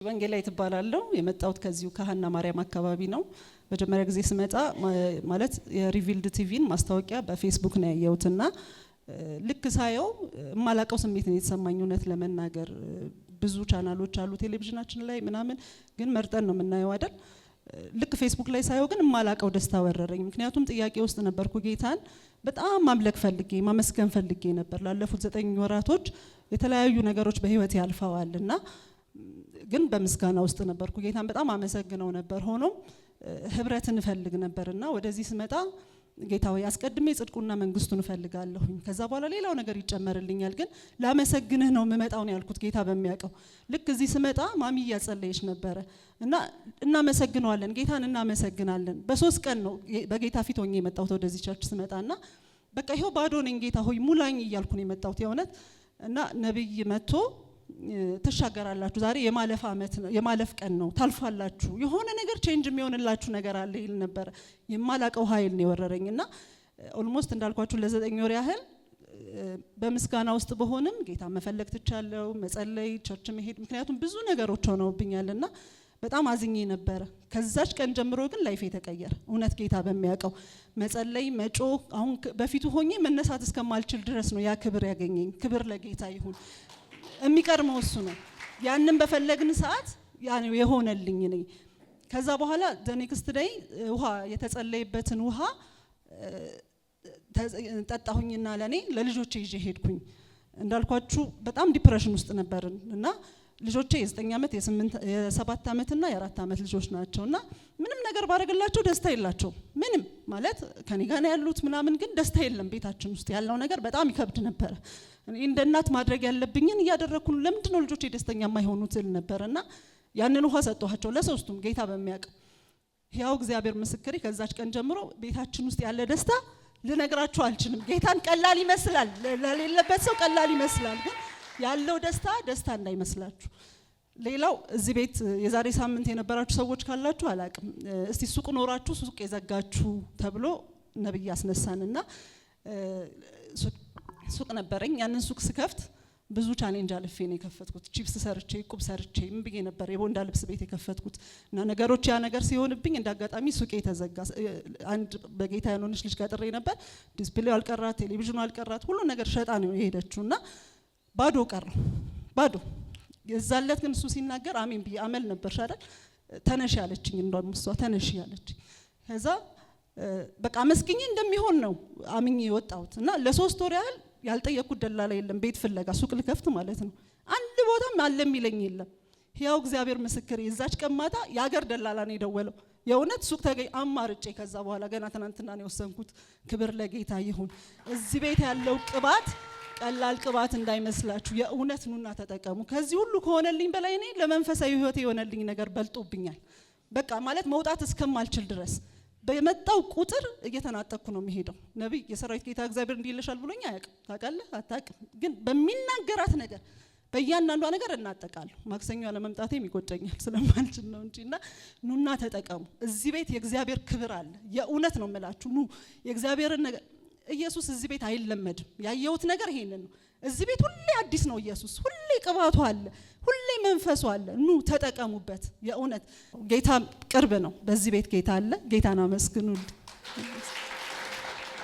ወንጌላዊት እባላለሁ። የመጣሁት ከዚሁ ከሃና ማርያም አካባቢ ነው። መጀመሪያ ጊዜ ስመጣ ማለት የሪቪልድ ቲቪን ማስታወቂያ በፌስቡክ ነው ያየሁትና ልክ ሳየው ማላቀው ስሜት ነው የተሰማኝ። እውነት ለመናገር ብዙ ቻናሎች አሉ ቴሌቪዥናችን ላይ ምናምን፣ ግን መርጠን ነው የምናየው አይደል? ልክ ፌስቡክ ላይ ሳየው ግን ማላቀው ደስታ ወረረኝ። ምክንያቱም ጥያቄ ውስጥ ነበርኩ። ጌታን በጣም ማምለክ ፈልጌ ማመስገን ፈልጌ ነበር። ላለፉት 9 ወራቶች የተለያዩ ነገሮች በህይወት ያልፈዋልና ግን በምስጋና ውስጥ ነበርኩ። ጌታን በጣም አመሰግነው ነበር። ሆኖም ህብረትን ፈልግ ነበርና ወደዚህ ስመጣ ጌታ ሆይ አስቀድሜ ጽድቁና መንግስቱን ፈልጋለሁኝ፣ ከዛ በኋላ ሌላው ነገር ይጨመርልኛል፣ ግን ላመሰግንህ ነው የምመጣው ነው ያልኩት። ጌታ በሚያውቀው ልክ እዚህ ስመጣ ማሚ እያጸለየች ነበረ እና እናመሰግነዋለን፣ ጌታን እናመሰግናለን። በ3 ቀን ነው በጌታ ፊት ሆኜ የመጣሁት ወደዚህ ቸርች ስመጣና በቃ ይሄው ባዶ ነኝ፣ ጌታ ሆይ ሙላኝ እያልኩ ነው የመጣሁት የእውነት። እና ነብይ መጥቶ ተሻገራላችሁ፣ ዛሬ የማለፍ አመት ነው፣ የማለፍ ቀን ነው፣ ታልፋላችሁ፣ የሆነ ነገር ቼንጅ የሚሆንላችሁ ነገር አለ ይል ነበር። የማላቀው ኃይል ነው የወረረኝና ኦልሞስት እንዳልኳችሁ ለ9 ወር ያህል በምስጋና ውስጥ በሆንም ጌታ መፈለግ ትቻለው፣ መጸለይ፣ ቸርች መሄድ፣ ምክንያቱም ብዙ ነገሮች ሆነውብኛልና በጣም አዝኜ ነበር። ከዛች ቀን ጀምሮ ግን ላይፌ ተቀየረ። እውነት ጌታ በሚያውቀው መጸለይ፣ መጮ፣ አሁን በፊቱ ሆኜ መነሳት እስከማልችል ድረስ ነው ያ ክብር ያገኘኝ። ክብር ለጌታ ይሁን። የሚቀርመው እሱ ነው። ያንን በፈለግን ሰዓት ያን የሆነልኝ ነኝ። ከዛ በኋላ ኔክስት ዴይ ውሃ የተጸለየበትን ውሃ ጠጣሁኝና ለልጆቼ ይዤ ሄድኩኝ። እንዳልኳችሁ በጣም ዲፕሬሽን ውስጥ ነበርን እና ልጆቼ የ9 አመት የ7 አመትና የ4 አመት ልጆች ናቸውና ምንም ነገር ባረግላቸው ደስታ የላቸው። ምንም ማለት ከኔ ጋር ያሉት ምናምን፣ ግን ደስታ የለም ቤታችን ውስጥ ያለው ነገር በጣም ይከብድ ነበር። እንደ እናት ማድረግ ያለብኝን እያደረኩ ለምንድን ነው ልጆቼ ደስተኛ የማይሆኑት ል ነበርና ያንን ውሃ ሰጠኋቸው ለሶስቱም። ጌታ በሚያውቀው ያው እግዚአብሔር ምስክሬ፣ ከዛች ቀን ጀምሮ ቤታችን ውስጥ ያለ ደስታ ልነግራችሁ አልችልም። ጌታን ቀላል ይመስላል፣ ለሌለበት ሰው ቀላል ይመስላል፣ ግን ያለው ደስታ እንዳይመስላችሁ። ሌላው እዚህ ቤት የዛሬ ሳምንት የነበራችሁ ሰዎች ካላችሁ አላቅም፣ እስቲ ሱቅ ኖራችሁ ሱቅ የዘጋችሁ ተብሎ ነብይ አስነሳንና ሱቅ ነበረኝ። ያንን ሱቅ ስከፍት ብዙ ቻሌንጅ አልፌ ነው የከፈትኩት። ቺፕስ ሰርቼ ቁብ ሰርቼ ምን ብዬ ነበር የቦንዳ ልብስ ቤት የከፈትኩት እና ነገሮች ያ ነገር ሲሆንብኝ እንዳጋጣሚ ሱቄ ተዘጋ። አንድ በጌታ ያኖንሽ ልጅ ቀጥሬ ነበር። ዲስፕሌው አልቀራት፣ ቴሌቪዥኑ አልቀራት፣ ሁሉ ነገር ሸጣ ነው የሄደችውና ባዶ ቀረ። ባዶ የዛለት ግን እሱ ሲናገር አሜን ብዬ አመል ነበር አይደል? ተነሽ ያለችኝ እንደውም እሷ ተነሽ ያለችኝ። ከዛ በቃ መስኪኝ እንደሚሆን ነው አምኜ የወጣሁት እና ለ3 ወር ያህል ያልጠየቁት ደላላ የለም። ቤት ፍለጋ ሱቅ ልከፍት ማለት ነው። አንድ ቦታም አለ የሚለኝ የለም። ያው እግዚአብሔር ምስክሬ፣ የዛች ቀማታ የሀገር ደላላ ነው የደወለው። የእውነት ሱቅ ተገኝ አማርጬ፣ ከዛ በኋላ ገና ትናንትና ነው የወሰንኩት። ክብር ለጌታ ይሁን። እዚህ ቤት ያለው ቅባት ቀላል ቅባት እንዳይመስላችሁ። የእውነት ኑና ተጠቀሙ። ከዚህ ሁሉ ከሆነልኝ በላይ እኔ ለመንፈሳዊ ህይወት የሆነልኝ ነገር በልጦብኛል። በቃ ማለት መውጣት እስከማልችል ድረስ በመጣው ቁጥር እየተናጠኩ ነው የሚሄደው። ነብይ የሰራዊት ጌታ እግዚአብሔር እንዲልሻል ብሎኝ አያውቅም። ታውቃለህ? አታውቅም። ግን በሚናገራት ነገር በእያንዳንዷ ነገር እናጠቃለሁ። ማክሰኞ ለመምጣቴም ይቆጨኛል ስለማልችል ነው እንጂና ኑና ተጠቀሙ። እዚህ ቤት የእግዚአብሔር ክብር አለ። የእውነት ነው የምላችሁ። ኑ የእግዚአብሔርን ነገር ኢየሱስ እዚህ ቤት አይለመድም። ያየሁት ነገር ይሄንን ነው። እዚህ ቤት ሁሌ አዲስ ነው ኢየሱስ። ሁሌ ቅባቱ አለ፣ ሁሌ መንፈሱ አለ። ኑ ተጠቀሙበት። የእውነት ጌታ ቅርብ ነው። በዚህ ቤት ጌታ አለ። ጌታን አመስግኑልኝ።